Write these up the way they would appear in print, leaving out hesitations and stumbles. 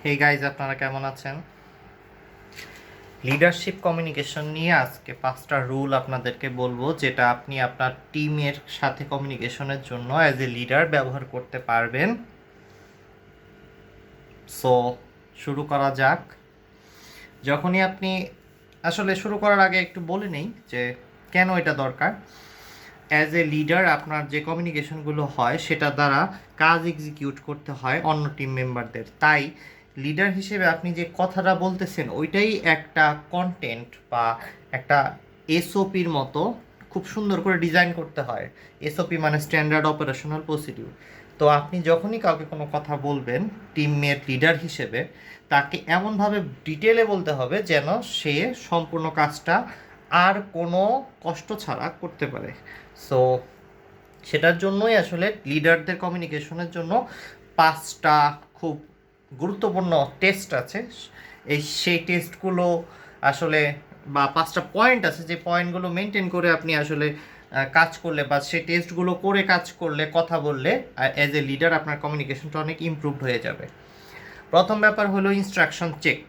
Hey guys, আপনারা কেমন আছেন? লিডারশিপ কমিউনিকেশন নিয়ে আজকে 5টা রুল আপনাদেরকে বলবো, যেটা আপনি আপনার টিমের সাথে কমিউনিকেশনের জন্য অ্যাজ এ লিডার ব্যবহার করতে পারবেন। সো শুরু করা যাক। যখনই আপনি আসলে শুরু করার আগে একটু বলে নেই যে কেন এটা দরকার। অ্যাজ এ লিডার আপনার যে কমিউনিকেশনগুলো হয় সেটা দ্বারা কাজ এক্সিকিউট করতে হয় অন্য টিম মেম্বারদের। তাই লিডার হিসেবে আপনি যে কথাটা বলতেছেন ওইটাই একটা কন্টেন্ট বা একটা এসওপির মতো খুব সুন্দর করে ডিজাইন করতে হয়। এসওপি মানে স্ট্যান্ডার্ড অপারেশনাল প্রসিডিউর। তো আপনি যখনই কাউকে কোনো কথা বলবেন টিমমেট লিডার হিসেবে, তাকে এমনভাবে ডিটেলে বলতে হবে যেন সে সম্পূর্ণ কাজটা আর কোনো কষ্ট ছাড়া করতে পারে। সো সেটার জন্যই আসলে লিডারদের কমিউনিকেশনের জন্য 5টা খুব গুরুত্বপূর্ণ টেস্ট আছে। সেই টেস্টগুলো আসলে বা 5টা পয়েন্ট আছে, যে পয়েন্টগুলো মেনটেন করে আপনি আসলে কাজ করলে বা সেই টেস্টগুলো করে কাজ করলে, কথা বললে অ্যাজ এ লিডার আপনার কমিউনিকেশনটা অনেক ইমপ্রুভড হয়ে যাবে। প্রথম ব্যাপার হলো ইনস্ট্রাকশন চেক।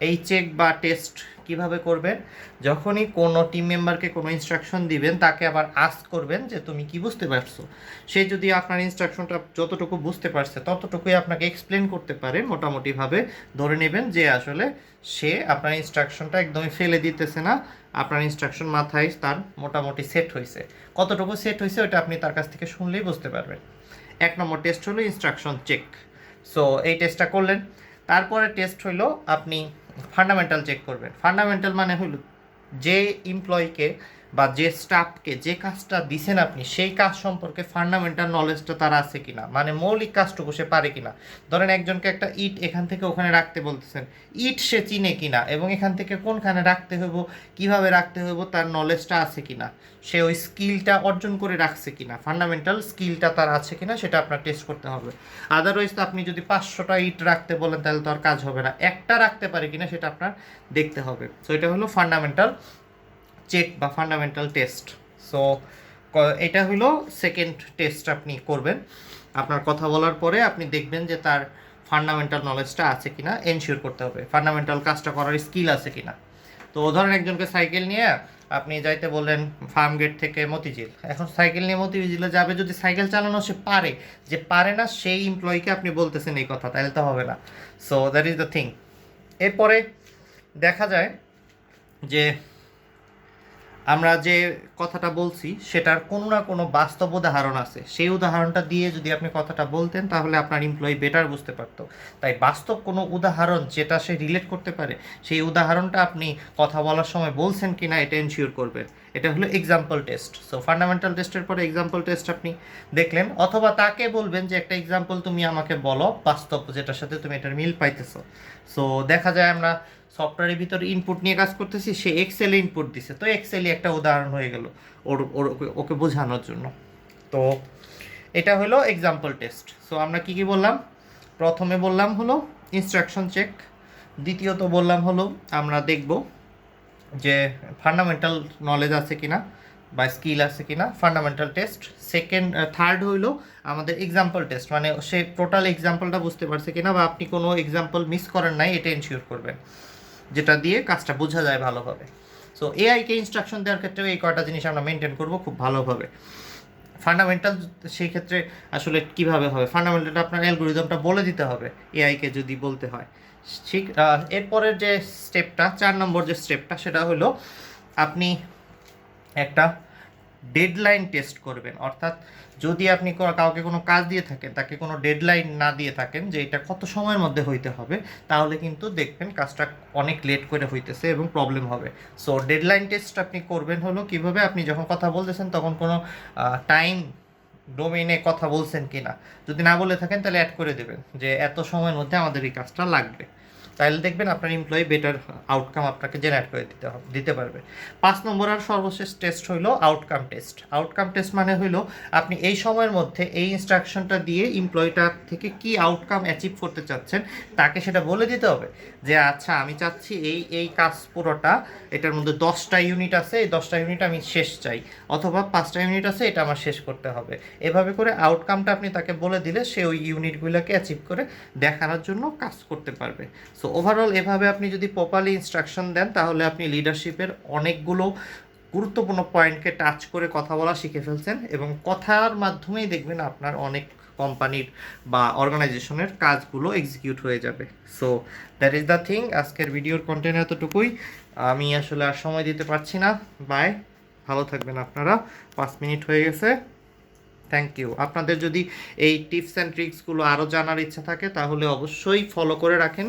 এই চেক বা টেস্ট কিভাবে করবেন? যখনই কোনো টিম মেম্বারকে কোনো ইনস্ট্রাকশন দিবেন, তাকে আবার আস্ক করবেন যে তুমি কি বুঝতে পারছো। সে যদি আপনার ইনস্ট্রাকশনটা যতটুকু বুঝতে পারছে ততটুকুই আপনাকে এক্সপ্লেন করতে পারে, মোটামুটিভাবে ধরে নেবেন যে আসলে সে আপনার ইনস্ট্রাকশনটা একদমই ফেলে দিতেছে না, আপনার ইনস্ট্রাকশন মাথায় তার মোটামুটি সেট হয়েছে। কতটুকু সেট হয়েছে ওটা আপনি তার কাছ থেকে শুনলেই বুঝতে পারবেন। 1 নম্বর টেস্ট হলো ইনস্ট্রাকশন চেক। সো এই টেস্টটা করলেন। তারপরে টেস্ট হইলো আপনি ফান্ডামেন্টাল চেক করবেন। ফান্ডামেন্টাল মানে হলো যে এমপ্লয়িকে বা যে স্টাফকে যে কাজটা দিছেন আপনি, সেই কাজ সম্পর্কে ফান্ডামেন্টাল নলেজটা তার আছে কিনা, মানে মৌলিক কাজটুকু সে পারে কিনা। ধরেন একজনকে একটা ইট এখান থেকে ওখানে রাখতে বলতেছেন, ইট সে চিনে কিনা এবং এখান থেকে কোনখানে রাখতে হইব, কিভাবে রাখতে হইব, তার নলেজটা আছে কিনা, সে ওই স্কিলটা অর্জন করে রাখছে কিনা, ফান্ডামেন্টাল স্কিলটা তার আছে কিনা, সেটা আপনার টেস্ট করতে হবে। আদারওয়াইজ তো আপনি যদি 500টা ইট রাখতে বলেন তাহলে তো আর কাজ হবে না, একটা রাখতে পারে কিনা সেটা আপনার দেখতে হবে। সো এটা হলো ফান্ডামেন্টাল চেক বা ফান্ডামেন্টাল টেস্ট। সো এটা হলো সেকেন্ড টেস্ট আপনি করবেন। আপনার কথা বলার পরে আপনি দেখবেন যে তার ফান্ডামেন্টাল নলেজটা আছে কিনা, এনশিওর করতে হবে ফান্ডামেন্টাল কাজটা করার স্কিল আছে কিনা। তো ধরেন একজনকে সাইকেল নিয়ে আপনি যাইতে বললেন ফার্ম গেট থেকে মতিঝিল, এখন সাইকেল নিয়ে মতিঝিলে যাবে, যদি সাইকেল চালানো সে পারে, যে পারে না সেই এমপ্লয়িকে আপনি বলতেছেন এই কথা, তাহলে তো হবে না। So that is the thing. এরপরে দেখা যায় যে আমরা যে কথাটা বলছি সেটার কোনো না কোনো বাস্তব উদাহরণ আছে, সেই উদাহরণটা দিয়ে যদি আপনি কথাটা বলতেন তাহলে আপনার এমপ্লয়ি বেটার বুঝতে পারতো। তাই বাস্তব কোনো উদাহরণ যেটা সে রিলেট করতে পারে, সেই উদাহরণটা আপনি কথা বলার সময় বলছেন কিনা এটা এনশিওর করবেন। এটা হলো এক্সাম্পল টেস্ট। সো ফান্ডামেন্টাল টেস্টের পরে এক্সাম্পল টেস্ট আপনি দেখলেন, অথবা তাকে বলবেন যে একটা এক্সাম্পল তুমি আমাকে বলো বাস্তব, যেটার সাথে তুমি এটার মিল পাইতেছো। সো দেখা যায় আমরা সফটওয়্যারের ভিতরে ইনপুট নিয়ে কাজ করতেছি, সে এক্সেলে ইনপুট দিছে, তো এক্সেলই একটা উদাহরণ হয়ে গেল ওকে বোঝানোর জন্য। তো এটা হলো এক্সাম্পল টেস্ট। সো আমরা কি কি বললাম? প্রথমে বললাম হলো ইনস্ট্রাকশন চেক, দ্বিতীয়ত বললাম হলো আমরা দেখব যে ফান্ডামেন্টাল নলেজ আছে কিনা বা স্কিল আছে কিনা, ফান্ডামেন্টাল টেস্ট। থার্ড হইলো আমাদের এক্সাম্পল টেস্ট, মানে সে টোটাল এক্সাম্পলটা বুঝতে পারছে কিনা বা আপনি কোনো এক্সাম্পল মিস করেন নাই, এটা এনশিওর করবেন, যেটা দিয়ে কাজটা বোঝা যায় ভালোভাবে। সো এআইকে ইনস্ট্রাকশন দেওয়ার ক্ষেত্রেও এই কয়টা জিনিস আমরা মেনটেন করব খুব ভালোভাবে। ফান্ডামেন্টাল সেই ক্ষেত্রে আসলে কিভাবে হবে, ফান্ডামেন্টালটা আপনার অ্যালগোরিদমটা বলে দিতে হবে এআইকে যদি বলতে হয়। ঠিক এরপরের যে স্টেপটা, 4 নম্বর যে স্টেপটা, সেটা হলো আপনি একটা ডেডলাইন টেস্ট করবেন। অর্থাৎ যদি আপনি কাউকে কোনো কাজ দিয়ে থাকেন, তাকে কোনো ডেডলাইন না দিয়ে থাকেন যে এটা কত সময়ের মধ্যে হইতে হবে, তাহলে কিন্তু দেখবেন কাজটা অনেক লেট করে হইতেছে এবং প্রবলেম হবে। সো ডেডলাইন টেস্ট আপনি করবেন হলো কিভাবে, আপনি যখন কথা বলতেছেন তখন কোনো টাইম ডোমেইনে কথা বলছেন কি না, যদি না বলে থাকেন তাহলে অ্যাড করে দেবেন যে এত সময়ের মধ্যে আমাদের এই কাজটা লাগবে। তাহলে দেখবেন আপনার এমপ্লয়ি বেটার আউটকাম আপনাকে জেনারেট করে দিতে পারবে। 5 নম্বর আর সর্বশেষ টেস্ট হইলো আউটকাম টেস্ট। আউটকাম টেস্ট মানে হইলো আপনি এই সময়ের মধ্যে এই ইনস্ট্রাকশনটা দিয়ে এমপ্লয়িটার থেকে কি আউটকাম অ্যাচিভ করতে চাচ্ছেন তাকে সেটা বলে দিতে হবে যে আচ্ছা আমি চাচ্ছি এই কাজ পুরোটা, এটার মধ্যে 10টা ইউনিট আছে, এই 10টা ইউনিট আমি শেষ চাই, অথবা 5টা ইউনিট আছে এটা আমার শেষ করতে হবে। এভাবে করে আউটকামটা আপনি তাকে বলে দিলে সে ওই ইউনিটগুলোকে অ্যাচিভ করে দেখানোর জন্য কাজ করতে পারবে। সো ওভারঅল এভাবে আপনি যদি প্রপারলি ইনস্ট্রাকশন দেন তাহলে আপনি লিডারশিপের অনেকগুলো গুরুত্বপূর্ণ পয়েন্টকে টাচ করে কথা বলা শিখে ফেলছেন, এবং কথার মাধ্যমেই দেখবেন আপনার অনেক কোম্পানির বা অর্গানাইজেশনের কাজগুলো এক্সিকিউট হয়ে যাবে। So that is the thing. আজকের ভিডিওর কন্টেন্ট এতটুকুই, আমি আসলে আর সময় দিতে পারছি না। বাই, ভালো থাকবেন আপনারা। 5 মিনিট হয়ে গেছে। Thank you. আপনাদের যদি এই টিপস অ্যান্ড ট্রিক্সগুলো আরও জানার ইচ্ছা থাকে তাহলে অবশ্যই ফলো করে রাখেন।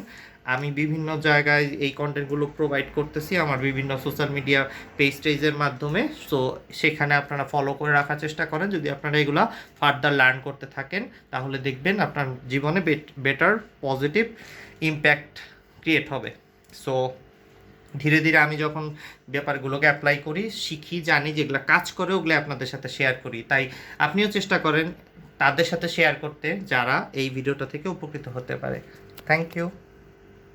আমি বিভিন্ন জায়গায় এই কন্টেন্টগুলো প্রোভাইড করতেছি আমার বিভিন্ন সোশ্যাল মিডিয়া পেজের মাধ্যমে। সো সেখানে আপনারা ফলো করে রাখার চেষ্টা করেন। যদি আপনারা এগুলা ফার্দার লার্ন করতে থাকেন তাহলে দেখবেন আপনার জীবনে বেটার পজিটিভ ইম্প্যাক্ট ক্রিয়েট হবে। সো ধীরে ধীরে আমি যখন ব্যাপারগুলোকে অ্যাপ্লাই করি, শিখি, জানি, যেগুলো কাজ করে ওগুলো আপনাদের সাথে শেয়ার করি। তাই আপনিও চেষ্টা করেন তাদের সাথে শেয়ার করতে যারা এই ভিডিওটা থেকে উপকৃত হতে পারে। Thank you.